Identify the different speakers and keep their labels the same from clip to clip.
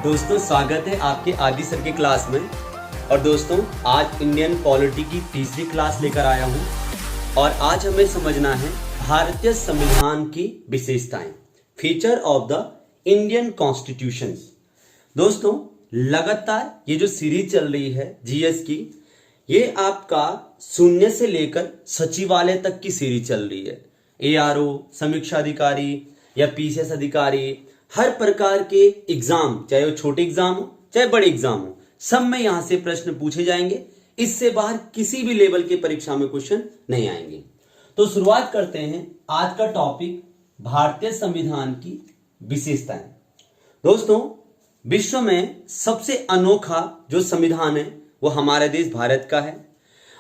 Speaker 1: दोस्तों स्वागत है आपके आदि सर की क्लास में। और दोस्तों आज इंडियन पॉलिटी की तीसरी क्लास लेकर आया हूं और आज हमें समझना है भारतीय संविधान की विशेषताएं, feature of the Indian constitution. दोस्तों लगातार ये जो सीरीज चल रही है जीएस की, ये आपका शून्य से लेकर सचिवालय तक की सीरीज चल रही है। एआरओ, समीक्षा अधिकारी या पीसीएस अधिकारी, हर प्रकार के एग्जाम, चाहे वो छोटे एग्जाम हो चाहे बड़े एग्जाम हो, सब में यहां से प्रश्न पूछे जाएंगे। इससे बाहर किसी भी लेवल की परीक्षा में क्वेश्चन नहीं आएंगे। तो शुरुआत करते हैं आज का टॉपिक, भारतीय संविधान की विशेषताएं। दोस्तों विश्व में सबसे अनोखा जो संविधान है वो हमारे देश भारत का है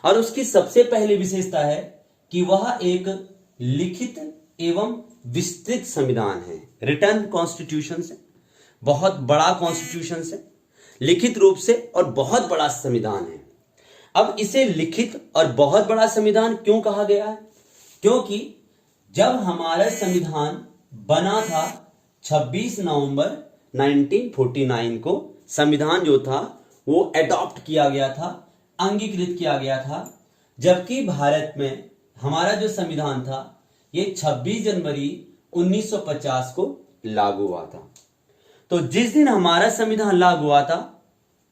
Speaker 1: और उसकी सबसे पहली विशेषता है कि वह एक लिखित एवं विस्तृत संविधान है। रिटर्न कॉन्स्टिट्यूशन से, बहुत बड़ा कॉन्स्टिट्यूशन से, लिखित रूप से और बहुत बड़ा संविधान है। अब इसे लिखित और बहुत बड़ा संविधान क्यों कहा गया है? क्योंकि जब हमारा संविधान बना था 26 नवंबर 1949 को, संविधान जो था वो एडॉप्ट किया गया था, अंगीकृत किया गया था। जबकि भारत में हमारा जो संविधान था ये 26 जनवरी 1950 को लागू हुआ था। तो जिस दिन हमारा संविधान लागू हुआ था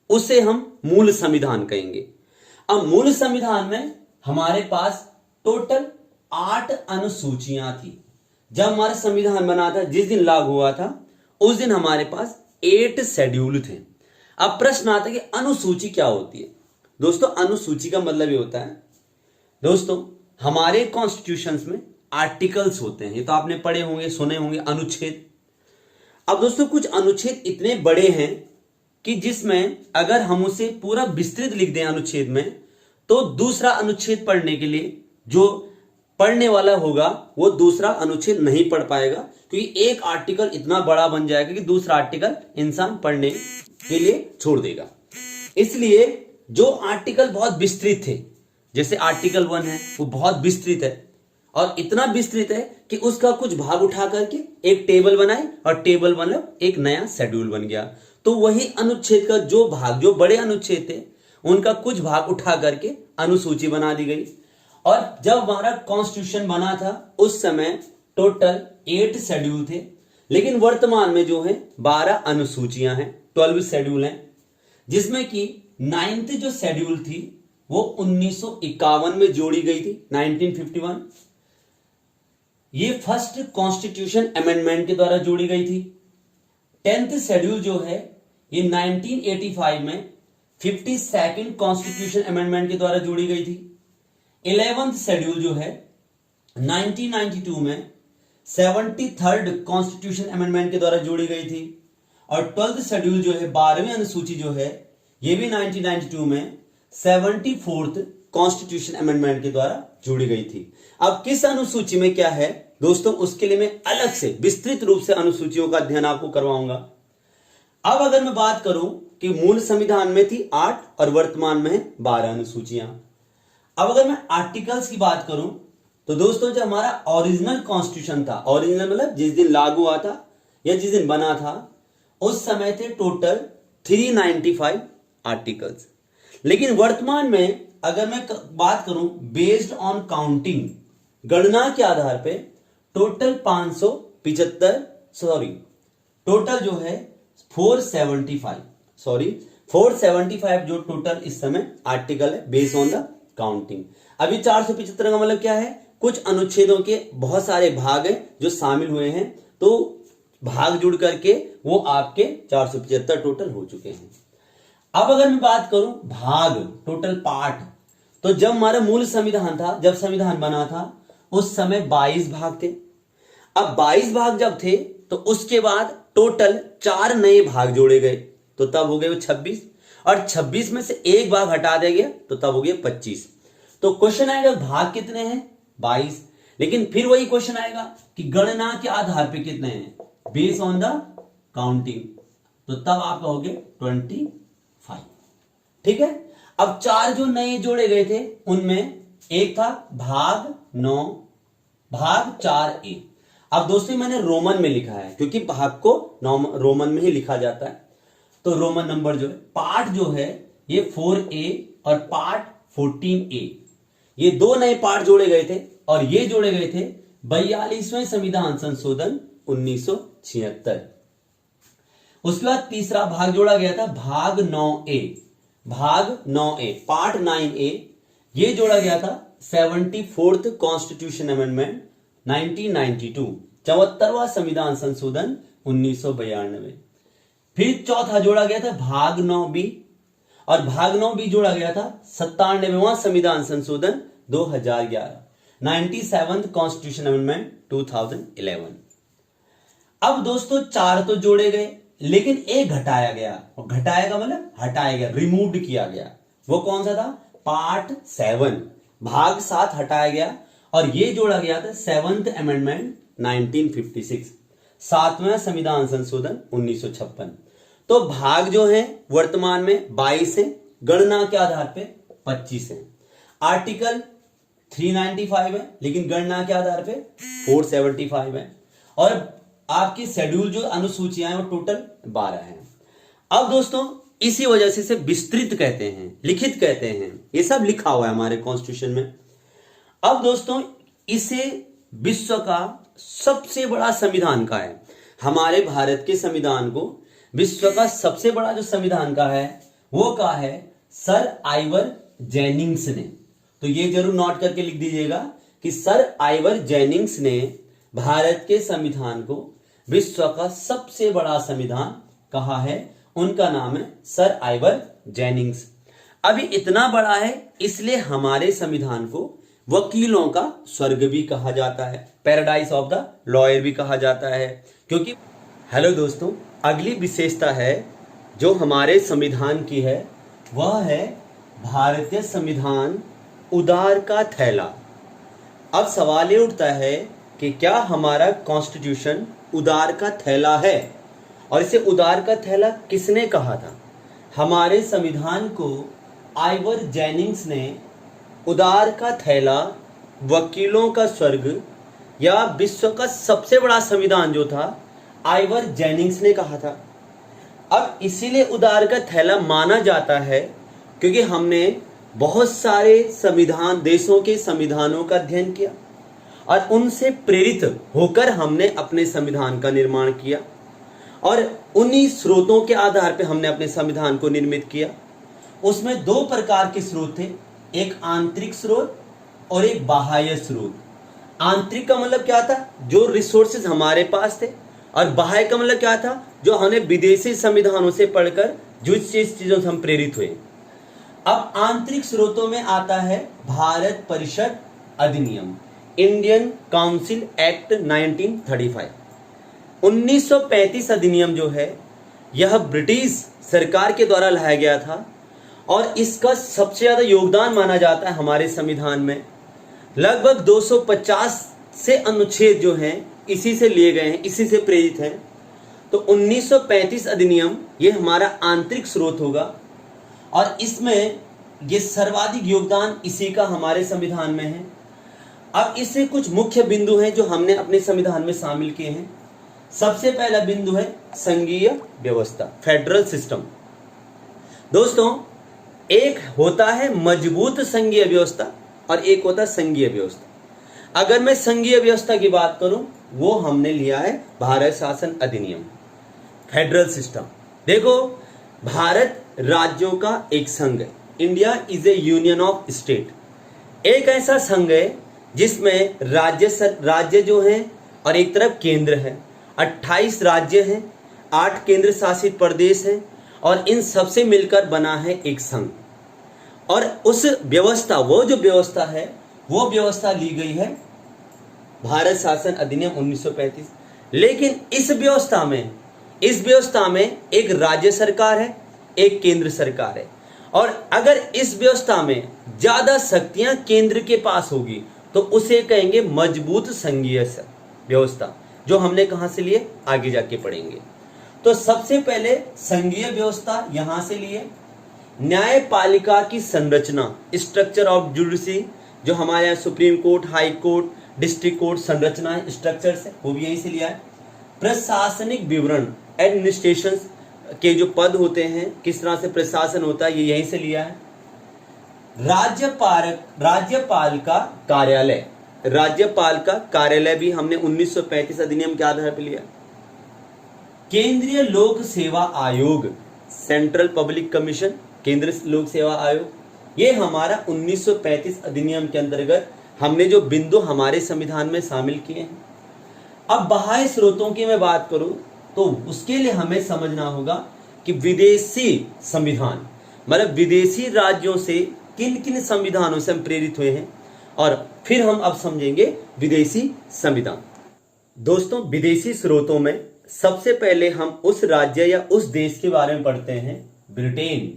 Speaker 1: उसे हम मूल संविधान कहेंगे। अब मूल संविधान में हमारे पास टोटल 8 अनुसूचियां थी। जब हमारा संविधान बना था, जिस दिन लागू हुआ था, उस दिन हमारे पास 8 शेड्यूल थे। अब प्रश्न आता है कि अनुसूची क्या होती है? दोस्तों अनुसूची का मतलब ये होता है, दोस्तों हमारे कॉन्स्टिट्यूशंस में आर्टिकल्स होते हैं, ये तो आपने पढ़े होंगे, सुने होंगे, अनुच्छेद। अब दोस्तों कुछ अनुच्छेद इतने बड़े हैं कि जिसमें अगर हम उसे पूरा विस्तृत लिख दें अनुच्छेद में, तो दूसरा अनुच्छेद पढ़ने के लिए जो पढ़ने वाला होगा वो दूसरा अनुच्छेद नहीं पढ़ पाएगा, क्योंकि एक आर्टिकल इतना बड़ा बन जाएगा कि दूसरा आर्टिकल इंसान पढ़ने के लिए छोड़ देगा। इसलिए जो आर्टिकल बहुत विस्तृत थे, जैसे आर्टिकल 1 है, वो बहुत विस्तृत है और इतना विस्तृत है कि उसका कुछ भाग उठा करके एक टेबल बनाए और टेबल मतलब एक नया शेड्यूल बन गया। तो वही अनुच्छेद का जो भाग, जो बड़े अनुच्छेद थे, उनका कुछ भाग उठा करके अनुसूची बना दी गई। और जब हमारा कॉन्स्टिट्यूशन बना था उस समय टोटल 8 शेड्यूल थे, लेकिन वर्तमान में जो है 12 अनुसूचियां हैं, 12 शेड्यूल हैं, जिसमें कि 9th जो शेड्यूल थी वो 1951 में जोड़ी गई थी, 1951। ये फर्स्ट कॉन्स्टिट्यूशन अमेंडमेंट के द्वारा जोड़ी गई थी। 10th शेड्यूल जो है ये 1985 में 52nd कॉन्स्टिट्यूशन अमेंडमेंट के द्वारा जोड़ी गई थी। 11th शेड्यूल जो है 1992 में 73rd कॉन्स्टिट्यूशन अमेंडमेंट के द्वारा जोड़ी गई थी। और 12th शेड्यूल जो है, 12वीं अनुसूची जो है, ये भी 1992 में 74th कॉन्स्टिट्यूशन अमेंडमेंट के द्वारा जोड़ी गई थी। अब किस अनुसूची में क्या है दोस्तों, उसके लिए मैं अलग से विस्तृत रूप से अनुसूचियों का अध्ययन आपको करवाऊंगा। अब अगर मैं बात करूं कि मूल संविधान में थी 8 और वर्तमान में है 12 अनुसूचियां। अब अगर मैं आर्टिकल्स की बात करूं तो दोस्तों जो हमारा ओरिजिनल कॉन्स्टिट्यूशन था, ओरिजिनल मतलब जिस दिन लागू हुआ था या जिस दिन बना था, उस समय थे टोटल 395 आर्टिकल्स। लेकिन वर्तमान में अगर मैं बात करूं बेस्ड ऑन काउंटिंग, गणना के आधार पे टोटल 575 टोटल जो है 475 जो टोटल इस समय आर्टिकल है बेस्ड ऑन द काउंटिंग। अभी 475 का मतलब क्या है? कुछ अनुच्छेदों के बहुत सारे भाग हैं जो शामिल हुए हैं, तो भाग जुड़ करके वो आपके 475 टोटल हो चुके हैं। अब अगर मैं बात करूं भाग, टोटल पार्ट, तो जब हमारा मूल संविधान था, जब संविधान बना था, उस समय 22 भाग थे। अब 22 भाग जब थे तो उसके बाद टोटल 4 नए भाग जोड़े गए, तो तब हो गए वो 26, और 26 में से एक भाग हटा दिया गया तो तब हो गया 25। तो क्वेश्चन आएगा भाग कितने हैं? 22। लेकिन फिर वही क्वेश्चन आएगा कि गणना के आधार पे कितने हैं, बेस्ड ऑन द काउंटिंग, तो तब आप कहोगे 25। ठीक है। अब 4 जो नए जोड़े गए थे उनमें एक था भाग 9, भाग 4A। अब दोस्तों मैंने रोमन में लिखा है क्योंकि भाग को रोमन में ही लिखा जाता है। तो रोमन नंबर जो है, पार्ट जो है ये 4A और पार्ट 14A, ये दो नए पार्ट जोड़े गए थे और ये जोड़े गए थे 42वें संविधान संशोधन 1976। उसके बाद तीसरा भाग जोड़ा गया था भाग 9A, भाग 9A पार्ट 9A, ये जोड़ा गया था 74th कॉन्स्टिट्यूशन अमेंडमेंट 1992, 74वां संविधान संशोधन 1992। फिर चौथा जोड़ा गया था भाग 9B, और भाग 9B जोड़ा गया था 97वां संविधान संशोधन 2011, 97th कॉन्स्टिट्यूशन अमेंडमेंट 2011। अब दोस्तों चार तो जोड़े गए, लेकिन एक घटाया गया, और घटाया का मतलब हटाया गया, रिमूव्ड किया गया। वो कौन सा था? पार्ट 7, भाग 7 हटाया गया और ये जोड़ा गया था 7th अमेंडमेंट 1956, 7वां संविधान संशोधन 1956। तो भाग जो है वर्तमान में 22 है, गणना के आधार पे 25 है। आर्टिकल 395 है, लेकिन गणना के आधार पे 475 है, और आपकी शेड्यूल जो अनुसूचियां हैं वो टोटल 12 है। अब दोस्तों इसी वजह से इसे विस्तृत कहते हैं, लिखित कहते हैं, ये सब लिखा हुआ है हमारे कॉन्स्टिट्यूशन में। अब दोस्तों इसे विश्व का सबसे बड़ा संविधान का है, हमारे भारत के संविधान को विश्व का सबसे बड़ा जो संविधान का है वो का है सर आइवर जेनिंग्स ने। तो ये जरूर नोट करके लिख दीजिएगा कि सर आइवर जेनिंग्स ने भारत के संविधान को विश्व का सबसे बड़ा संविधान कहा है। उनका नाम है सर आइवर जेनिंग्स। अभी इतना बड़ा है इसलिए हमारे संविधान को वकीलों का स्वर्ग भी कहा जाता है, पैराडाइज ऑफ द लॉयर भी कहा जाता है, क्योंकि हेलो दोस्तों, अगली विशेषता है जो हमारे संविधान की है वह है भारतीय संविधान उदार का थैला। अब सवाल ये उठता है कि क्या हमारा कॉन्स्टिट्यूशन उदार का थैला है, और इसे उदार का थैला किसने कहा था? हमारे संविधान को आइवर जेनिंग्स ने उदार का थैला, वकीलों का स्वर्ग या विश्व का सबसे बड़ा संविधान जो था आइवर जेनिंग्स ने कहा था। अब इसीलिए उदार का थैला माना जाता है क्योंकि हमने बहुत सारे संविधान, देशों के संविधानों का अध्ययन किया और उनसे प्रेरित होकर हमने अपने संविधान का निर्माण किया, और उन्हीं स्रोतों के आधार पर हमने अपने संविधान को निर्मित किया। उसमें दो प्रकार के स्रोत थे, एक आंतरिक स्रोत और एक बाह्य स्रोत। आंतरिक का मतलब क्या था? जो रिसोर्सेज हमारे पास थे, और बाह्य का मतलब क्या था? जो हमने विदेशी संविधानों से पढ़कर जिस चीजों से हम प्रेरित हुए। अब आंतरिक स्रोतों में आता है भारत परिषद अधिनियम, इंडियन काउंसिल एक्ट 1935। 1935 अधिनियम जो है यह ब्रिटिश सरकार के द्वारा लाया गया था, और इसका सबसे ज्यादा योगदान माना जाता है हमारे संविधान में। लगभग 250 से अनुच्छेद जो हैं इसी से लिए गए हैं, इसी से प्रेरित हैं। तो 1935 अधिनियम ये हमारा आंतरिक स्रोत होगा, और इसमें ये सर्वाधिक योगदान इसी का हमारे संविधान में है। अब इससे कुछ मुख्य बिंदु हैं जो हमने अपने संविधान में शामिल किए हैं। सबसे पहला बिंदु है संघीय व्यवस्था, फेडरल सिस्टम। दोस्तों एक होता है मजबूत संघीय व्यवस्था और एक होता है संघीय व्यवस्था। अगर मैं संघीय व्यवस्था की बात करूं, वो हमने लिया है भारत शासन अधिनियम, फेडरल सिस्टम। देखो, भारत राज्यों का एक संघ है, India is A union of state. एक ऐसा संघ है जिसमें राज्य जो हैं और एक तरफ केंद्र है। 28 राज्य हैं, 8 केंद्र शासित प्रदेश हैं, और इन सबसे मिलकर बना है एक संघ। और उस व्यवस्था, वो जो व्यवस्था है वो व्यवस्था ली गई है भारत शासन अधिनियम 1935। लेकिन इस व्यवस्था में एक राज्य सरकार है, एक केंद्र सरकार है, और अगर इस व्यवस्था में ज्यादा शक्तियां केंद्र के पास होगी तो उसे कहेंगे मजबूत संघीय व्यवस्था, जो हमने कहां से लिए आगे जाके पढ़ेंगे। तो सबसे पहले संघीय व्यवस्था यहां से लिए। न्यायपालिका की संरचना, स्ट्रक्चर ऑफ जुडिशरी, जो हमारे यहाँ supreme court, high court, district court संरचना है, स्ट्रक्चर है, वो भी यहीं से लिया है। प्रशासनिक विवरण, एडमिनिस्ट्रेशन के जो पद होते हैं, किस तरह से प्रशासन होता है, ये यहीं से लिया है। राज्यपाल का कार्यालय, राज्यपाल का कार्यालय भी हमने 1935 अधिनियम के आधार पर लिया। केंद्रीय लोक सेवा आयोग, सेंट्रल पब्लिक कमीशन, केंद्रीय लोक सेवा आयोग, ये हमारा 1935 अधिनियम के अंतर्गत हमने जो बिंदु हमारे संविधान में शामिल किए हैं। अब बाह्य स्रोतों की मैं बात करूं तो उसके लिए हमें समझना होगा कि विदेशी संविधान, मतलब विदेशी राज्यों से किन किन संविधानों से हम प्रेरित हुए हैं, और फिर हम अब समझेंगे विदेशी संविधान। दोस्तों, विदेशी स्रोतों में सबसे पहले हम उस राज्य या उस देश के बारे में पढ़ते हैं, ब्रिटेन,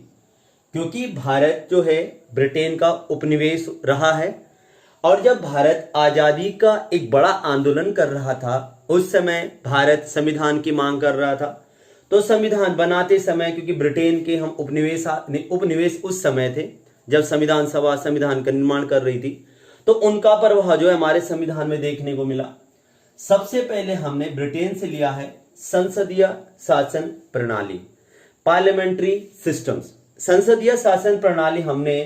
Speaker 1: क्योंकि भारत जो है ब्रिटेन का उपनिवेश रहा है। और जब भारत आजादी का एक बड़ा आंदोलन कर रहा था, उस समय भारत संविधान की मांग कर रहा था, तो संविधान बनाते समय, क्योंकि ब्रिटेन के हम उपनिवेश उस समय थे जब संविधान सभा संविधान का निर्माण कर रही थी, तो उनका प्रभाव जो है हमारे संविधान में देखने को मिला। सबसे पहले हमने ब्रिटेन से लिया है संसदीय शासन प्रणाली, पार्लियामेंट्री सिस्टम्स। संसदीय शासन प्रणाली हमने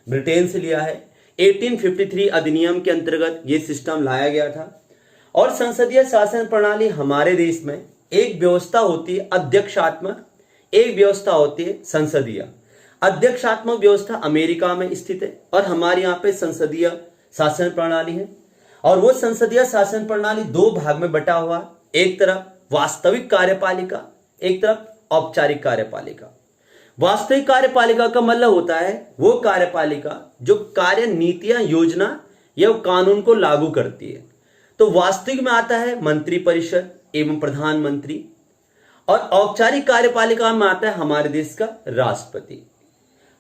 Speaker 1: ब्रिटेन से लिया है। 1853 अधिनियम के अंतर्गत ये सिस्टम लाया गया था। और संसदीय शासन प्रणाली हमारे देश में एक व्यवस्था होती है अध्यक्षात्मक, एक व्यवस्था होती है संसदीय। अध्यक्षात्मक व्यवस्था अमेरिका में स्थित है और हमारे यहाँ पे संसदीय शासन प्रणाली है। और वो संसदीय शासन प्रणाली दो भाग में बटा हुआ, एक तरफ वास्तविक कार्यपालिका, एक तरफ औपचारिक कार्यपालिका। वास्तविक कार्यपालिका का मतलब होता है वो कार्यपालिका जो कार्य, नीतियां, योजना या कानून को लागू करती है। तो वास्तविक में आता है मंत्रिपरिषद एवं प्रधानमंत्री, और औपचारिक कार्यपालिका में आता है हमारे देश का राष्ट्रपति।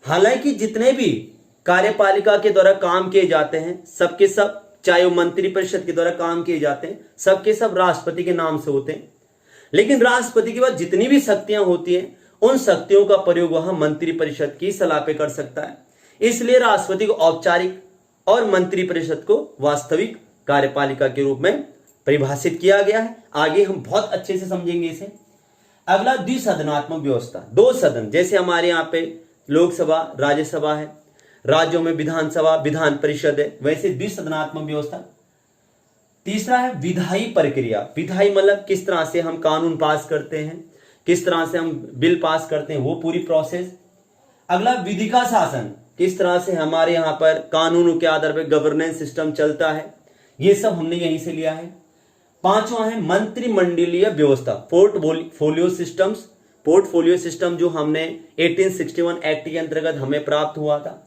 Speaker 1: हालांकि जितने भी कार्यपालिका के द्वारा काम किए जाते हैं, सबके सब, चाहे वो मंत्रिपरिषद के द्वारा काम किए जाते हैं, सबके सब राष्ट्रपति के नाम से होते हैं। लेकिन राष्ट्रपति के बाद जितनी भी शक्तियां होती हैं, उन शक्तियों का प्रयोग वह मंत्रिपरिषद की सलाह पे कर सकता है। इसलिए राष्ट्रपति को औपचारिक और मंत्रिपरिषद को वास्तविक कार्यपालिका के रूप में परिभाषित किया गया है। आगे हम बहुत अच्छे से समझेंगे इसे। अगला, द्विसदनात्मक व्यवस्था, दो सदन, जैसे हमारे यहाँ पे लोकसभा, राज्यसभा है, राज्यों में विधानसभा, विधान परिषद है, वैसे द्विसदनात्मक व्यवस्था। तीसरा है विधायी प्रक्रिया। विधायी मतलब किस तरह से हम कानून पास करते हैं, किस तरह से हम बिल पास करते हैं, वो पूरी प्रोसेस। अगला, विधि का शासन, किस तरह से हमारे यहाँ पर कानूनों के आधार पर गवर्नेंस सिस्टम चलता है, ये सब हमने यहीं से लिया है। पांचवा है मंत्रिमंडलीय व्यवस्था, पोर्टफोलियो सिस्टम्स। पोर्टफोलियो सिस्टम जो हमने 1861 एक्ट के अंतर्गत हमें प्राप्त हुआ था,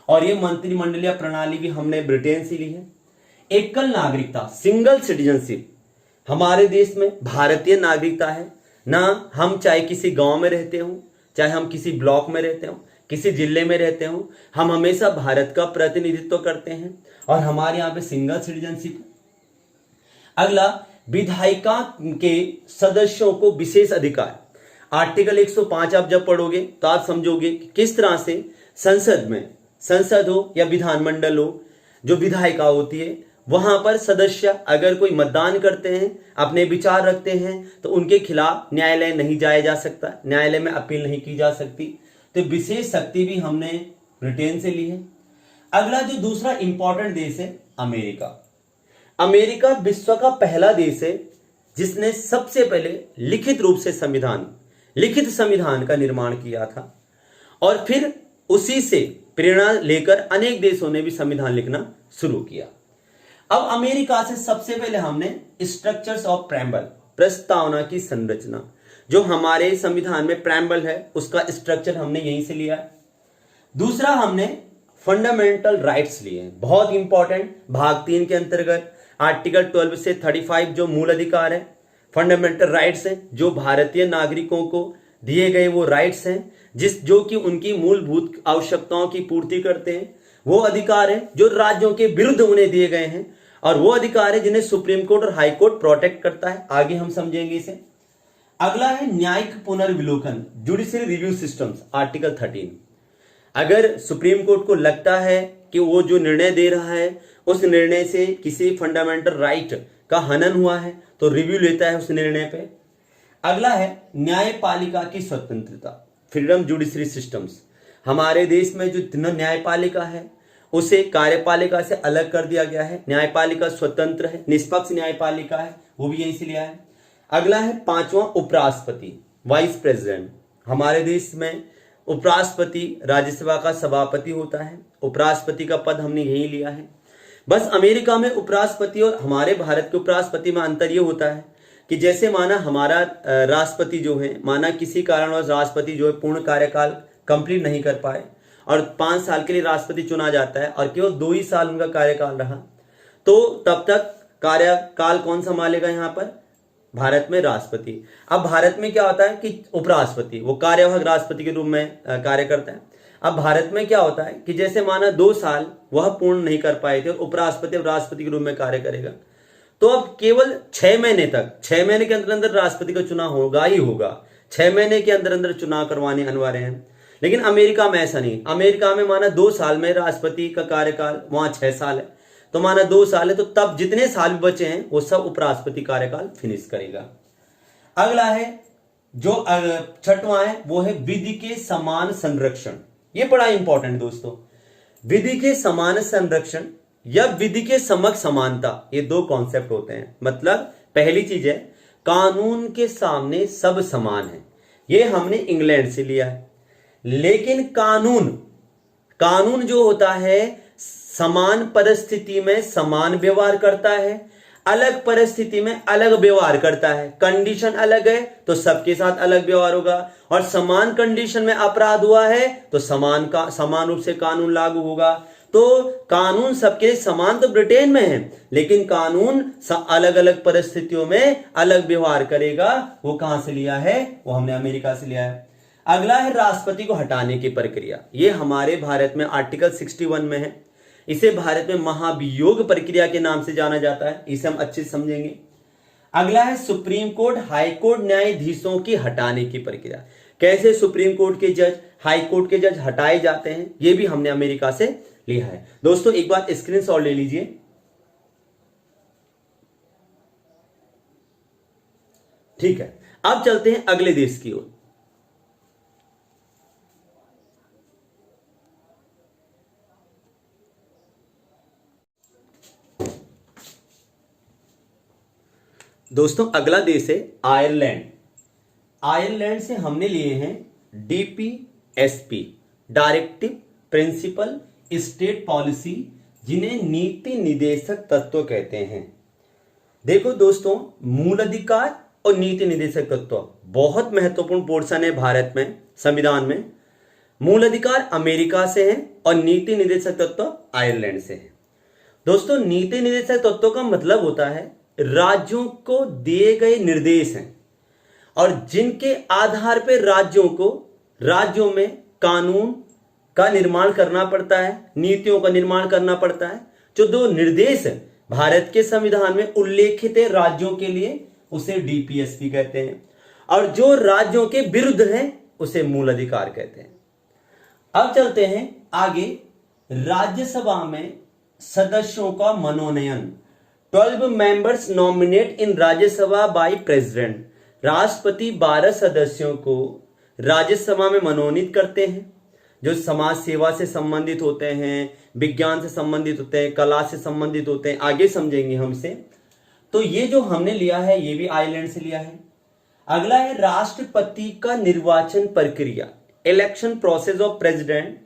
Speaker 1: और ये मंत्रिमंडलीय प्रणाली भी हमने ब्रिटेन से ली है। एकल नागरिकता, सिंगल सिटीजनशिप, हमारे देश में भारतीय नागरिकता है ना। हम चाहे किसी गांव में रहते हो, चाहे हम किसी ब्लॉक में रहते हो, किसी जिले में रहते हो, हम हमेशा भारत का प्रतिनिधित्व करते हैं और हमारे यहाँ पे सिंगल सिटीजनशिप। अगला, विधायिका के सदस्यों को विशेष अधिकार। आर्टिकल 105 आप जब पढ़ोगे तो आप समझोगे कि किस तरह से संसद में, संसद हो या विधानमंडल हो, जो विधायिका होती है, वहां पर सदस्य अगर कोई मतदान करते हैं, अपने विचार रखते हैं, तो उनके खिलाफ न्यायालय नहीं जाया जा सकता, न्यायालय में अपील नहीं की जा सकती। तो विशेष शक्ति भी हमने ब्रिटेन से ली है। अगला जो दूसरा इंपॉर्टेंट देश है अमेरिका। अमेरिका विश्व का पहला देश है जिसने सबसे पहले लिखित संविधान का निर्माण किया था, और फिर उसी से प्रेरणा लेकर अनेक देशों ने भी संविधान लिखना शुरू किया। अब अमेरिका से सबसे पहले हमने स्ट्रक्चर्स ऑफ प्रेम्बल, प्रस्तावना की संरचना, जो हमारे संविधान में प्रेम्बल है, उसका स्ट्रक्चर हमने यहीं से लिया है। दूसरा, हमने फंडामेंटल राइट्स लिए हैं, बहुत इंपॉर्टेंट, भाग 3 के अंतर्गत आर्टिकल 12 से 35 जो मूल अधिकार है, फंडामेंटल राइट्स हैं, जो भारतीय नागरिकों को दिए गए वो राइट्स हैं जो कि उनकी मूलभूत आवश्यकताओं की पूर्ति करते हैं। वो अधिकार है जो राज्यों के विरुद्ध उन्हें दिए गए हैं, और वो अधिकार है जिन्हें सुप्रीम कोर्ट और हाई कोर्ट प्रोटेक्ट करता है। आगे हम समझेंगे इसे। अगला है न्यायिक पुनर्विलोकन, जुडिशियल रिव्यू सिस्टम्स, आर्टिकल 13। अगर सुप्रीम कोर्ट को लगता है कि वो जो निर्णय दे रहा है उस निर्णय से किसी फंडामेंटल राइट का हनन हुआ है, तो रिव्यू लेता है उस निर्णय पे। अगला है न्यायपालिका की स्वतंत्रता, फ्रीडम जुडिशरी सिस्टम्स। हमारे देश में जो न्यायपालिका है उसे कार्यपालिका से अलग कर दिया गया है। न्यायपालिका स्वतंत्र है, निष्पक्ष न्यायपालिका है, वो भी यहीं से लिया है। अगला है पांचवा उपराष्ट्रपति, वाइस प्रेसिडेंट। हमारे देश में उपराष्ट्रपति राज्यसभा का सभापति होता है, उपराष्ट्रपति का पद हमने यही लिया है। बस अमेरिका में उपराष्ट्रपति और हमारे भारत के उपराष्ट्रपति में अंतर ये होता है कि जैसे माना हमारा राष्ट्रपति जो है, माना किसी कारणवश राष्ट्रपति जो है पूर्ण कार्यकाल कंप्लीट नहीं कर पाए और 5 साल के लिए राष्ट्रपति चुना जाता है और केवल 2 ही साल उनका कार्यकाल रहा, तो तब तक कार्यकाल कौन संभालेगा? यहाँ पर भारत में राष्ट्रपति। अब भारत में क्या होता है कि उपराष्ट्रपति वो कार्यवाहक राष्ट्रपति के रूप में कार्य करता है। अब भारत में क्या होता है कि जैसे माना 2 साल वह पूर्ण नहीं कर पाए थे और उपराष्ट्रपति अब राष्ट्रपति के रूप में कार्य करेगा, तो अब केवल 6 महीने तक, 6 महीने के अंदर अंदर राष्ट्रपति का चुनाव होगा ही होगा। 6 महीने के अंदर अंदर चुनाव करवाने अनिवार्य हैं। लेकिन अमेरिका में ऐसा नहीं। अमेरिका में माना 2 साल में राष्ट्रपति का कार्यकाल, वहां 6 साल है, तो माना 2 साल है, तो तब जितने साल बचे हैं वो सब उपराष्ट्रपति कार्यकाल फिनिश करेगा। अगला है जो 6वां है वो है विधि के समान संरक्षण। ये बड़ा इंपॉर्टेंट दोस्तों, विधि के समान संरक्षण या विधि के समक्ष समानता, ये 2 कॉन्सेप्ट होते हैं। मतलब पहली चीज है कानून के सामने सब समान है, ये हमने इंग्लैंड से लिया है। लेकिन कानून जो होता है समान परिस्थिति में समान व्यवहार करता है, अलग परिस्थिति में अलग व्यवहार करता है। कंडीशन अलग है तो सबके साथ अलग व्यवहार होगा, और समान कंडीशन में अपराध हुआ है तो समान रूप से कानून लागू होगा। तो कानून सबके समान तो ब्रिटेन में है, लेकिन कानून अलग अलग परिस्थितियों में अलग व्यवहार करेगा। वो कहां से लिया है? वो हमने अमेरिका से लिया है। अगला है राष्ट्रपति को हटाने की प्रक्रिया। ये हमारे भारत में आर्टिकल 61 में है। इसे भारत में महाभियोग प्रक्रिया के नाम से जाना जाता है, इसे हम अच्छे से समझेंगे। अगला है सुप्रीम कोर्ट हाई कोर्ट न्यायाधीशों की हटाने की प्रक्रिया। कैसे सुप्रीम कोर्ट के जज, हाई कोर्ट के जज हटाए जाते हैं, ये भी हमने अमेरिका से लिया है। दोस्तों एक बात स्क्रीनशॉट ले लीजिए। ठीक है, अब चलते हैं अगले देश की ओर। दोस्तों अगला देश है आयरलैंड। आयरलैंड से हमने लिए हैं DPSP, directive principle state policy, जिन्हें नीति निदेशक तत्व कहते हैं। देखो दोस्तों, मूल अधिकार और नीति निदेशक तत्व बहुत महत्वपूर्ण पोर्शन है भारत में संविधान में। मूल अधिकार अमेरिका से है और नीति निदेशक तत्व आयरलैंड से है। दोस्तों नीति निदेशक तत्व का मतलब होता है राज्यों को दिए गए निर्देश हैं और जिनके आधार पर राज्यों में कानून का निर्माण करना पड़ता है, नीतियों का निर्माण करना पड़ता है। जो 2 निर्देश भारत के संविधान में उल्लेखित है राज्यों के लिए, उसे DPSP कहते हैं, और जो राज्यों के विरुद्ध है उसे मूल अधिकार कहते हैं। अब चलते हैं आगे। राज्यसभा में सदस्यों का मनोनयन, 12 members nominate in Rajya Sabha by president. राष्ट्रपति 12 सदस्यों को राज्यसभा में मनोनीत करते हैं, जो समाज सेवा से संबंधित होते हैं, विज्ञान से संबंधित होते हैं, कला से संबंधित होते हैं, आगे समझेंगे हमसे। तो ये जो हमने लिया है ये भी आयरलैंड से लिया है। अगला है राष्ट्रपति का निर्वाचन प्रक्रिया, election process of president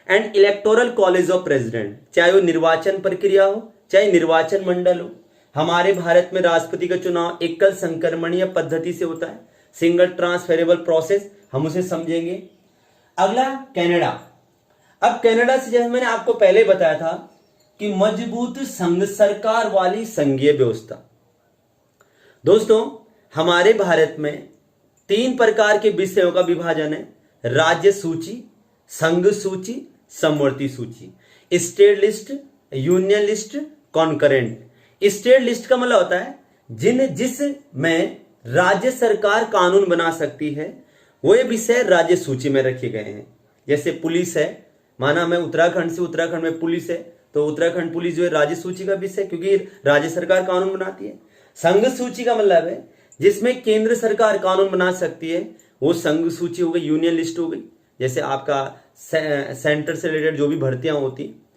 Speaker 1: and electoral college of president. चाहे वो निर्वाचन प्रक्रिया हो चाहे निर्वाचन मंडल हो, हमारे भारत में राष्ट्रपति का चुनाव एकल संक्रमणीय पद्धति से होता है, सिंगल ट्रांसफरेबल प्रोसेस, हम उसे समझेंगे। अगला कनाडा। अब कनाडा से जैसे मैंने आपको पहले बताया था कि मजबूत संघ सरकार वाली संघीय व्यवस्था। दोस्तों हमारे भारत में 3 प्रकार के विषयों का विभाजन है, राज्य सूची, संघ सूची, समवर्ती सूची, state list, union list, concurrent. State list का मतलब होता है जिसमें राज्य सरकार कानून बना सकती है, वो ये विषय राज्य सूची में रखे गए हैं। जैसे पुलिस है, माना मैं उत्तराखंड से, उत्तराखंड में पुलिस है, तो उत्तराखंड पुलिस जो है राज्य सूची का विषय, क्योंकि राज्य सरकार कानून बनाती है। संघ सूची का मतलब है जिसमें केंद्र सरकार कानून बना सकती है, वो संघ सूची हो गई, यूनियन लिस्ट हो गई, जैसे आपका सेंटर से रिलेटेड जो भी भर्तियां होती हैं।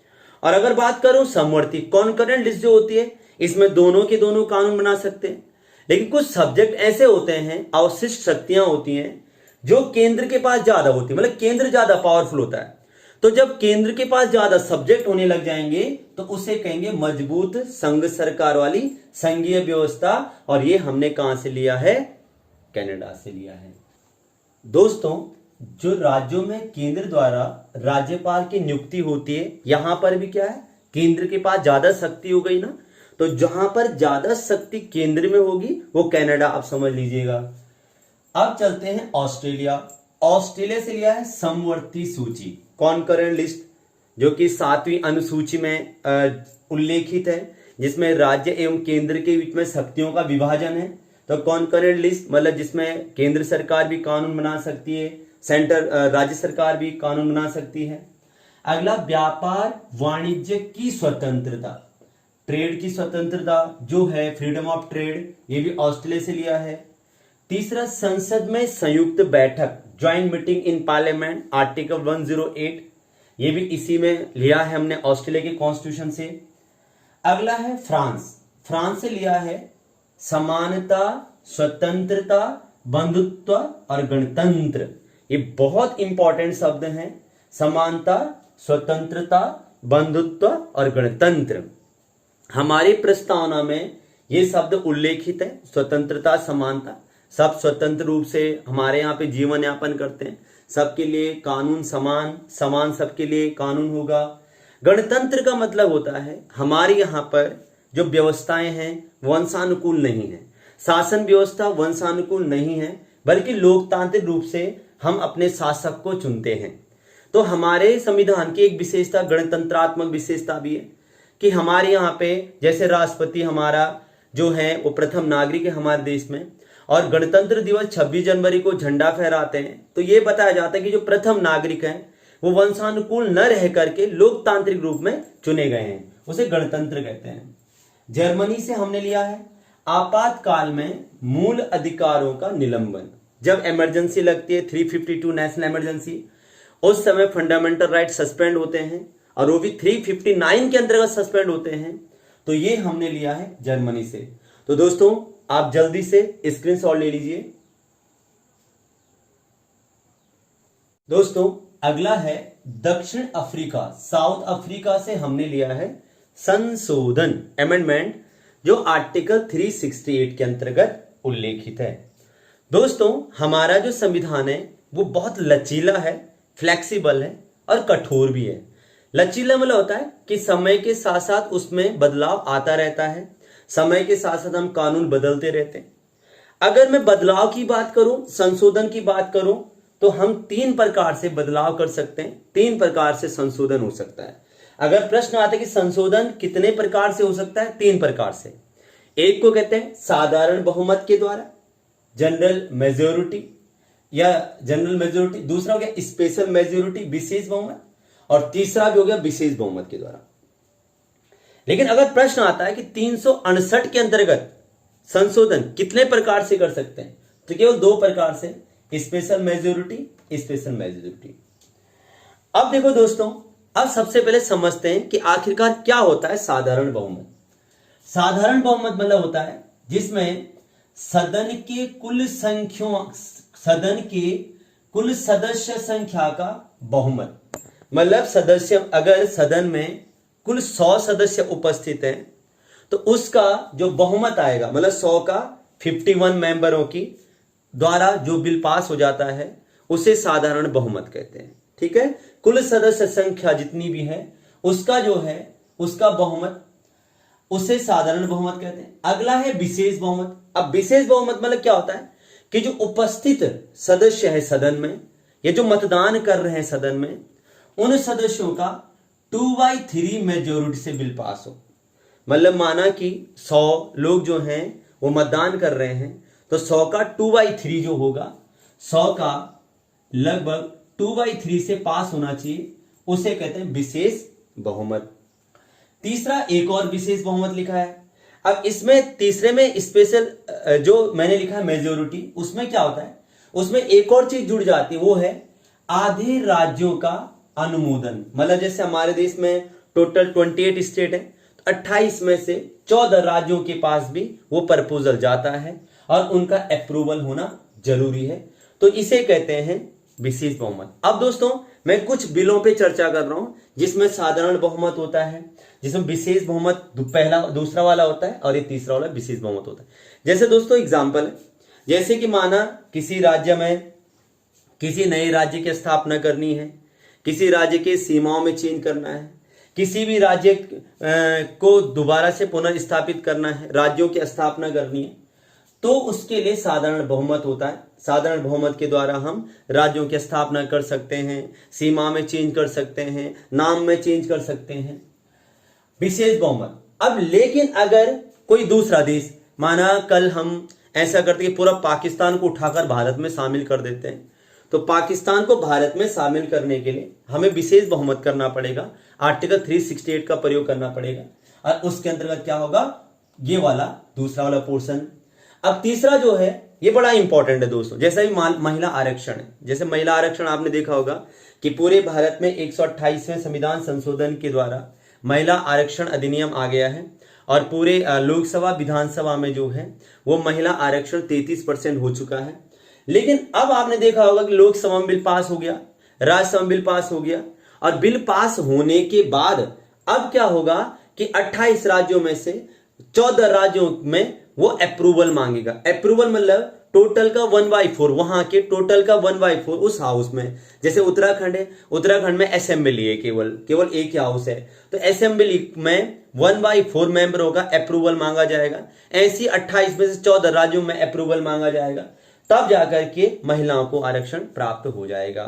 Speaker 1: और अगर बात करूं समवर्ती कॉन्करेंट लिस्ट जो होती है, इसमें दोनों के दोनों कानून बना सकते हैं। लेकिन कुछ सब्जेक्ट ऐसे होते हैं, अवशिष्ट शक्तियां होती हैं जो केंद्र के पास ज्यादा होती है, मतलब केंद्र ज्यादा पावरफुल होता है। तो जब केंद्र के पास ज्यादा सब्जेक्ट होने लग जाएंगे तो उसे कहेंगे मजबूत संघ सरकार वाली संघीय व्यवस्था। और ये हमने कहां से लिया है? कनाडा से लिया है। दोस्तों, जो राज्यों में केंद्र द्वारा राज्यपाल की नियुक्ति होती है, यहां पर भी क्या है, केंद्र के पास ज्यादा शक्ति हो गई ना, तो जहां पर ज्यादा शक्ति केंद्र में होगी वो कनाडा, आप समझ लीजिएगा। अब चलते हैं ऑस्ट्रेलिया। ऑस्ट्रेलिया से लिया है समवर्ती सूची कॉन्करेंट लिस्ट, जो कि 7वीं अनुसूची में उल्लेखित है, जिसमें राज्य एवं केंद्र के बीच में शक्तियों का विभाजन है। तो कॉन्करेंट लिस्ट मतलब जिसमें केंद्र सरकार भी कानून बना सकती है, राज्य सरकार भी कानून बना सकती है। अगला, व्यापार वाणिज्य की स्वतंत्रता, ट्रेड की स्वतंत्रता जो है, फ्रीडम ऑफ ट्रेड, ये भी ऑस्ट्रेलिया से लिया है। तीसरा, संसद में संयुक्त बैठक, joint meeting in parliament, article 108, ये भी इसी में लिया है हमने ऑस्ट्रेलिया के कॉन्स्टिट्यूशन से। अगला है फ्रांस। फ्रांस से लिया है समानता, स्वतंत्रता, बंधुत्व और गणतंत्र। ये बहुत इंपॉर्टेंट शब्द हैं, समानता, स्वतंत्रता, बंधुत्व और गणतंत्र। हमारी प्रस्तावना में ये शब्द उल्लेखित है, स्वतंत्रता, समानता। सब स्वतंत्र रूप से हमारे यहाँ पे जीवन यापन करते हैं, सबके लिए कानून समान, समान सबके लिए कानून होगा। गणतंत्र का मतलब होता है हमारे यहाँ पर जो व्यवस्थाएं हैं वंशानुकूल नहीं है, शासन व्यवस्था वंशानुकूल नहीं है, बल्कि लोकतांत्रिक रूप से हम अपने शासक को चुनते हैं। तो हमारे संविधान की एक विशेषता, गणतंत्रात्मक विशेषता भी है कि हमारे यहाँ पे जैसे राष्ट्रपति हमारा जो है वो प्रथम नागरिक है हमारे देश में, और गणतंत्र दिवस 26 जनवरी को झंडा फहराते हैं। तो ये बताया जाता है कि जो प्रथम नागरिक हैं वो वंशानुकूल न रह करके लोकतांत्रिक रूप में चुने गए हैं, उसे गणतंत्र कहते हैं। जर्मनी से हमने लिया है आपातकाल में मूल अधिकारों का निलंबन। जब इमरजेंसी लगती है, 352 नेशनल इमरजेंसी, उस समय फंडामेंटल राइट सस्पेंड होते हैं, और वो भी 359 के अंतर्गत सस्पेंड होते हैं। तो ये हमने लिया है जर्मनी से। तो दोस्तों, आप जल्दी से स्क्रीनशॉट ले लीजिए। दोस्तों, अगला है दक्षिण अफ्रीका। साउथ अफ्रीका से हमने लिया है संशोधन, अमेंडमेंट, जो आर्टिकल 368 के अंतर्गत उल्लेखित है। दोस्तों, हमारा जो संविधान है वो बहुत लचीला है, फ्लेक्सिबल है और कठोर भी है। लचीला मतलब होता है कि समय के साथ साथ उसमें बदलाव आता रहता है, समय के साथ साथ हम कानून बदलते रहते हैं। अगर मैं बदलाव की बात करूं, संशोधन की बात करूं, तो हम 3 प्रकार से बदलाव कर सकते हैं, 3 प्रकार से संशोधन हो सकता है। अगर प्रश्न आता है कि संशोधन कितने प्रकार से हो सकता है, 3 प्रकार से। एक को कहते हैं साधारण बहुमत के द्वारा, जनरल मेजोरिटी या जनरल मेजोरिटी। दूसरा हो गया स्पेशल मेजोरिटी, विशेष बहुमत। और तीसरा भी हो गया विशेष बहुमत के द्वारा। लेकिन अगर प्रश्न आता है कि 368 के अंतर्गत संशोधन कितने प्रकार से कर सकते हैं, तो केवल 2 प्रकार से, स्पेशल मेजोरिटी, स्पेशल मेजोरिटी। अब देखो दोस्तों, अब सबसे पहले समझते हैं कि आखिरकार क्या होता है साधारण बहुमत। साधारण बहुमत मतलब होता है जिसमें सदन के कुल सदस्य संख्या का बहुमत, मतलब सदस्य, अगर सदन में कुल 100 सदस्य उपस्थित हैं तो उसका जो बहुमत आएगा, मतलब 100 का 51 मेंबरों की द्वारा जो बिल पास हो जाता है उसे साधारण बहुमत कहते हैं। ठीक है, कुल सदस्य संख्या जितनी भी है उसका जो है उसका बहुमत, उसे साधारण बहुमत कहते हैं। अगला है विशेष बहुमत। अब विशेष बहुमत मतलब क्या होता है कि जो उपस्थित सदस्य है सदन में, या जो मतदान कर रहे हैं सदन में, उन सदस्यों का 2/3 मेजोरिटी से बिल पास हो। मतलब माना कि 100 लोग जो हैं वो मतदान कर रहे हैं, तो 100 का 2/3 जो होगा, 100 का लगभग 2/3 से पास होना चाहिए, उसे कहते हैं विशेष बहुमत। तीसरा, एक और विशेष बहुमत लिखा है। अब इसमें तीसरे में स्पेशल जो मैंने लिखा है मेजोरिटी, उसमें क्या होता है, उसमें एक और चीज जुड़ जाती है, वो है आधे राज्यों का अनुमोदन। मतलब जैसे हमारे देश में टोटल 28 स्टेट है, तो 28 में से 14 राज्यों के पास भी वो प्रपोजल जाता है और उनका अप्रूवल होना जरूरी है, तो इसे कहते हैं विशेष बहुमत। अब दोस्तों मैं कुछ बिलों पे चर्चा कर रहा हूं जिसमें साधारण बहुमत होता है, जिसमें विशेष बहुमत पहला दूसरा वाला होता है और ये तीसरा वाला विशेष बहुमत होता है। जैसे दोस्तों एग्जाम्पल है, जैसे कि माना किसी राज्य में किसी नए राज्य की स्थापना करनी है, किसी राज्य की सीमाओं में चेंज करना है, किसी भी राज्य को दोबारा से पुनर्स्थापित करना है, राज्यों की स्थापना करनी है, तो उसके लिए साधारण बहुमत होता है। साधारण बहुमत के द्वारा हम राज्यों की स्थापना कर सकते हैं, सीमा में चेंज कर सकते हैं, नाम में चेंज कर सकते हैं। विशेष बहुमत, अब लेकिन अगर कोई दूसरा देश, माना कल हम ऐसा करते कि पूरा पाकिस्तान को उठाकर भारत में शामिल कर देते हैं, तो पाकिस्तान को भारत में शामिल करने के लिए हमें विशेष बहुमत करना पड़ेगा, आर्टिकल 368 का प्रयोग करना पड़ेगा, और उसके अंतर्गत क्या होगा, ये वाला दूसरा वाला पोर्शन। अब तीसरा जो है ये बड़ा इंपॉर्टेंट है दोस्तों, जैसा ही महिला आरक्षण है। जैसे महिला आरक्षण आपने देखा होगा कि पूरे भारत में 128वें संविधान संशोधन के द्वारा महिला आरक्षण अधिनियम आ गया है, और पूरे लोकसभा विधानसभा में जो है वो महिला आरक्षण 33% हो चुका है। लेकिन अब आपने देखा होगा कि लोकसभा में बिल पास हो गया, राज्यसभा में बिल पास हो गया, और बिल पास होने के बाद अब क्या होगा कि 28 राज्यों में से 14 राज्यों में वो अप्रूवल मांगेगा। अप्रूवल मतलब टोटल का 1/4, वहां के टोटल का 1/4 उस हाउस में। जैसे उत्तराखंड है, उत्तराखंड में असेंबली है, केवल एक ही हाउस है, तो असेंबली में 1/4 मेंबरों का अप्रूवल मांगा जाएगा। ऐसी 28 में से 14 राज्यों में अप्रूवल मांगा जाएगा, तब जाकर के महिलाओं को आरक्षण प्राप्त हो जाएगा।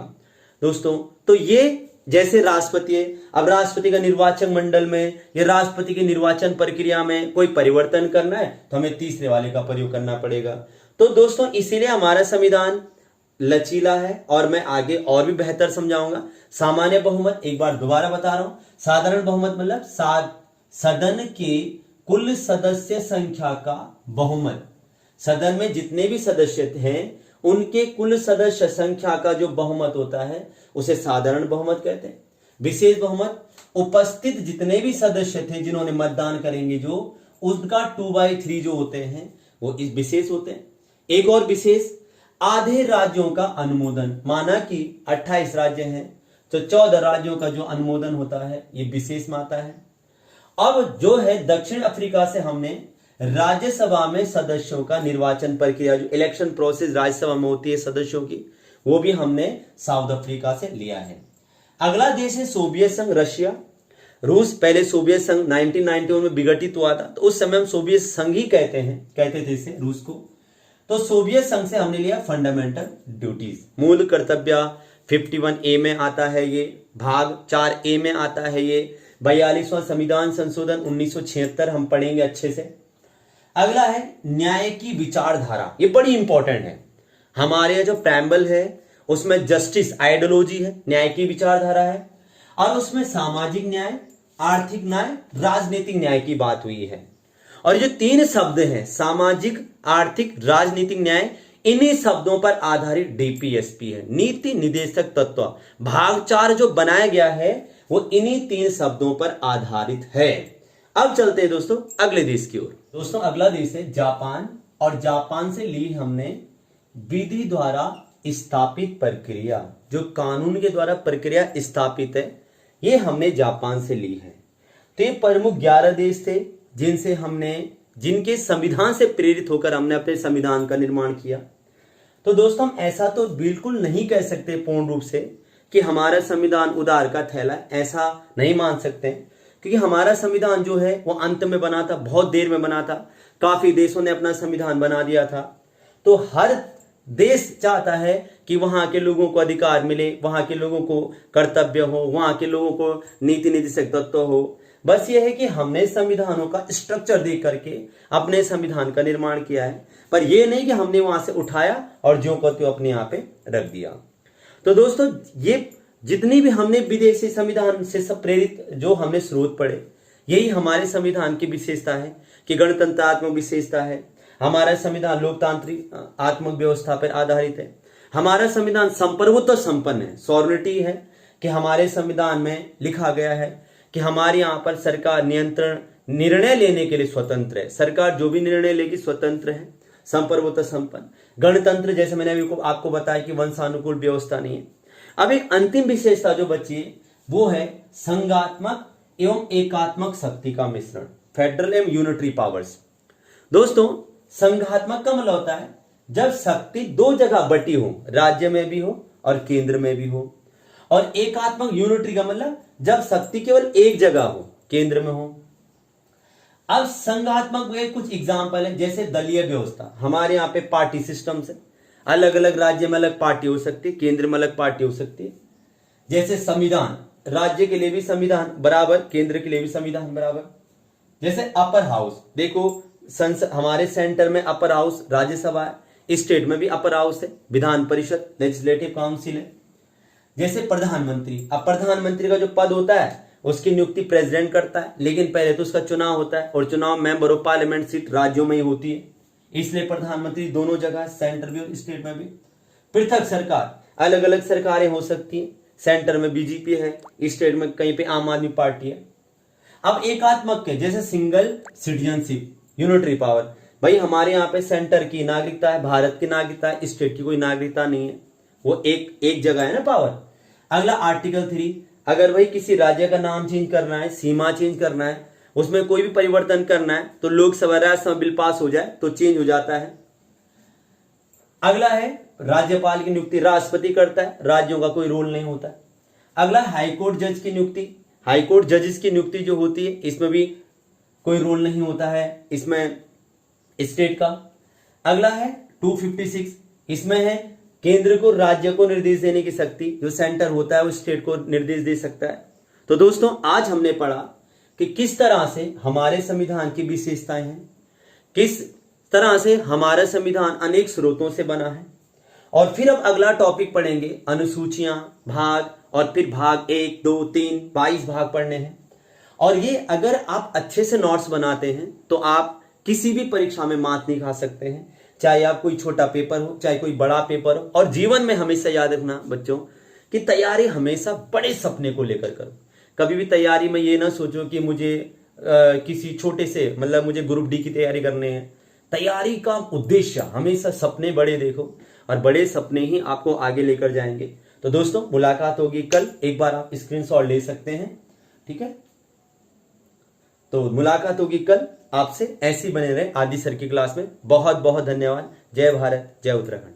Speaker 1: दोस्तों तो ये जैसे राष्ट्रपति है, अब राष्ट्रपति का निर्वाचन मंडल में या राष्ट्रपति की निर्वाचन प्रक्रिया में कोई परिवर्तन करना है तो हमें तीसरे वाले का प्रयोग करना पड़ेगा। तो दोस्तों इसीलिए हमारा संविधान लचीला है, और मैं आगे और भी बेहतर समझाऊंगा। सामान्य बहुमत एक बार दोबारा बता रहा हूं, साधारण बहुमत मतलब सदन के कुल सदस्य संख्या का बहुमत, सदन में जितने भी सदस्य हैं उनके कुल सदस्य संख्या का जो बहुमत होता है उसे साधारण बहुमत कहते हैं। विशेष बहुमत उपस्थित जितने भी सदस्य थे जिन्होंने मतदान करेंगे, जो उनका 2/3 जो होते हैं वो इस विशेष होते हैं। एक और विशेष, आधे राज्यों का अनुमोदन, माना कि 28 राज्य हैं तो 14 राज्यों का जो अनुमोदन होता है ये विशेष में आता है। अब जो है दक्षिण अफ्रीका से हमने राज्यसभा में सदस्यों का निर्वाचन प्रक्रिया, जो इलेक्शन प्रोसेस राज्यसभा में होती है सदस्यों की, वो भी हमने साउथ अफ्रीका से लिया है। अगला देश है सोवियत संघ, रशिया। रूस पहले सोवियत संघ 1991 में विघटित हुआ था, तो उस समय हम सोवियत संघ ही कहते थे इसे, रूस को। तो सोवियत संघ से हमने लिया फंडामेंटल ड्यूटीज, मूल कर्तव्य 51A में आता है ये, भाग 4A में आता है ये। 42वां संविधान संशोधन 1976 हम पढ़ेंगे अच्छे से। अगला है न्याय की विचारधारा, ये बड़ी इंपॉर्टेंट है। हमारे जो प्रेम्बल है उसमें जस्टिस आइडियोलॉजी है, न्याय की विचारधारा है, और उसमें सामाजिक न्याय, आर्थिक न्याय, राजनीतिक न्याय की बात हुई है। और जो 3 शब्द हैं, सामाजिक, आर्थिक, राजनीतिक न्याय, इन्हीं शब्दों पर आधारित DPSP है, नीति निर्देशक तत्व। भाग 4 जो बनाया गया है वो इन्हीं 3 शब्दों पर आधारित है। अब चलते हैं दोस्तों अगले देश की ओर। दोस्तों अगला देश है जापान, और जापान से ली हमने विधि द्वारा स्थापित प्रक्रिया, जो कानून के द्वारा प्रक्रिया स्थापित है, ये हमने जापान से ली है। तो ये प्रमुख 11 देश थे जिनके संविधान से प्रेरित होकर हमने अपने संविधान का निर्माण किया। तो दोस्तों हम ऐसा तो बिल्कुल नहीं कह सकते पूर्ण रूप से कि हमारा संविधान उधार का थैला, ऐसा नहीं मान सकते, क्योंकि हमारा संविधान जो है वो अंत में बना था, बहुत देर में बना था, काफी देशों ने अपना संविधान बना दिया था। तो हर देश चाहता है कि वहां के लोगों को अधिकार मिले, वहां के लोगों को कर्तव्य हो, वहां के लोगों को नीति निर्देशक तत्व हो। बस ये है कि हमने संविधानों का स्ट्रक्चर देख करके अपने संविधान का निर्माण किया है, पर यह नहीं कि हमने वहां से उठाया और जो को त्यों अपने यहाँ पे रख दिया। तो दोस्तों ये जितनी भी हमने विदेशी संविधान से सब प्रेरित जो हमने स्रोत पढ़े, यही हमारे संविधान की विशेषता है कि गणतंत्रात्मक विशेषता है। हमारा संविधान लोकतांत्रिक आत्मक व्यवस्था पर आधारित है। हमारा संविधान संप्रभुत्व तो संपन्न है। सॉवरेनिटी है कि हमारे संविधान में लिखा गया है कि हमारे यहाँ पर सरकार निर्णय लेने के लिए स्वतंत्र है। सरकार जो भी निर्णय लेगी स्वतंत्र है। संप्रभुत्व संपन्न। गणतंत्र, जैसे मैंने अभी आपको बताया कि वंशानुकूल व्यवस्था नहीं है। अब एक अंतिम विशेषता जो बची है वो है संघात्मक एवं एकात्मक शक्ति का मिश्रण, फेडरल एवं यूनिटरी पावर्स। दोस्तों, संघात्मक का मतलब होता है जब शक्ति दो जगह बटी हो, राज्य में भी हो और केंद्र में भी हो। और एकात्मक यूनिटरी का मतलब जब शक्ति केवल एक जगह हो, केंद्र में हो। अब संघात्मक के कुछ एग्जाम्पल है, जैसे दलीय व्यवस्था। हमारे यहाँ पे पार्टी सिस्टम से अलग अलग राज्य में अलग पार्टी हो सकती है, केंद्र में अलग पार्टी हो सकती है। जैसे संविधान, राज्य के लिए भी संविधान बराबर, केंद्र के लिए भी संविधान बराबर। जैसे अपर हाउस, देखो हमारे सेंटर में अपर हाउस राज्यसभा है, स्टेट में भी अपर हाउस है विधान परिषद, लेजिस्लेटिव काउंसिल है। जैसे प्रधानमंत्री, अब प्रधानमंत्री का जो पद होता है उसकी नियुक्ति प्रेसिडेंट करता है, लेकिन पहले तो उसका चुनाव होता है और चुनाव मेंबर ऑफ पार्लियामेंट सीट राज्यों में ही होती है, इसलिए प्रधानमंत्री दोनों जगह, सेंटर भी और स्टेट में भी। पृथक सरकार, अलग अलग सरकारें हो सकती हैं, सेंटर में बीजेपी है, स्टेट में कहीं पे आम आदमी पार्टी है। अब एकात्मक के जैसे सिंगल सिटीजनशिप, यूनिटरी पावर, भाई हमारे यहाँ पे सेंटर की नागरिकता है, भारत की नागरिकता है, स्टेट की कोई नागरिकता नहीं है, वो एक जगह है ना पावर। अगला आर्टिकल 3, अगर भाई किसी राज्य का नाम चेंज करना है, सीमा चेंज करना है, उसमें कोई भी परिवर्तन करना है तो लोकसभा राज्यसभा बिल पास हो जाए तो चेंज हो जाता है। अगला है राज्यपाल की नियुक्ति राष्ट्रपति करता है, राज्यों का कोई रोल नहीं होता है। अगला हाईकोर्ट जज की नियुक्ति, हाईकोर्ट जजेस की नियुक्ति जो होती है इसमें भी कोई रोल नहीं होता है, इसमें स्टेट का। अगला है 256, इसमें है केंद्र को राज्य को निर्देश देने की शक्ति, जो सेंटर होता है वो स्टेट को निर्देश दे सकता है। तो दोस्तों, आज हमने पढ़ा कि किस तरह से हमारे संविधान की विशेषताएं हैं, किस तरह से हमारा संविधान अनेक स्रोतों से बना है। और फिर अब अगला टॉपिक पढ़ेंगे अनुसूचियां, भाग, और फिर भाग 1, 2, 3, 22 भाग पढ़ने हैं। और ये अगर आप अच्छे से नोट्स बनाते हैं तो आप किसी भी परीक्षा में मात नहीं खा सकते हैं, चाहे आप कोई छोटा पेपर हो चाहे कोई बड़ा पेपर हो। और जीवन में हमेशा याद रखना बच्चों कि तैयारी हमेशा बड़े सपने को लेकर करो। कभी भी तैयारी में ये ना सोचो कि मुझे किसी छोटे से, मतलब मुझे ग्रुप डी की तैयारी करनी है। तैयारी का उद्देश्य हमेशा सपने बड़े देखो, और बड़े सपने ही आपको आगे लेकर जाएंगे। तो दोस्तों, मुलाकात होगी कल, एक बार आप स्क्रीनशॉट ले सकते हैं, ठीक है। तो मुलाकात होगी कल आपसे, ऐसी बने रहे आदि सर की क्लास में। बहुत बहुत धन्यवाद। जय भारत, जय उत्तराखंड।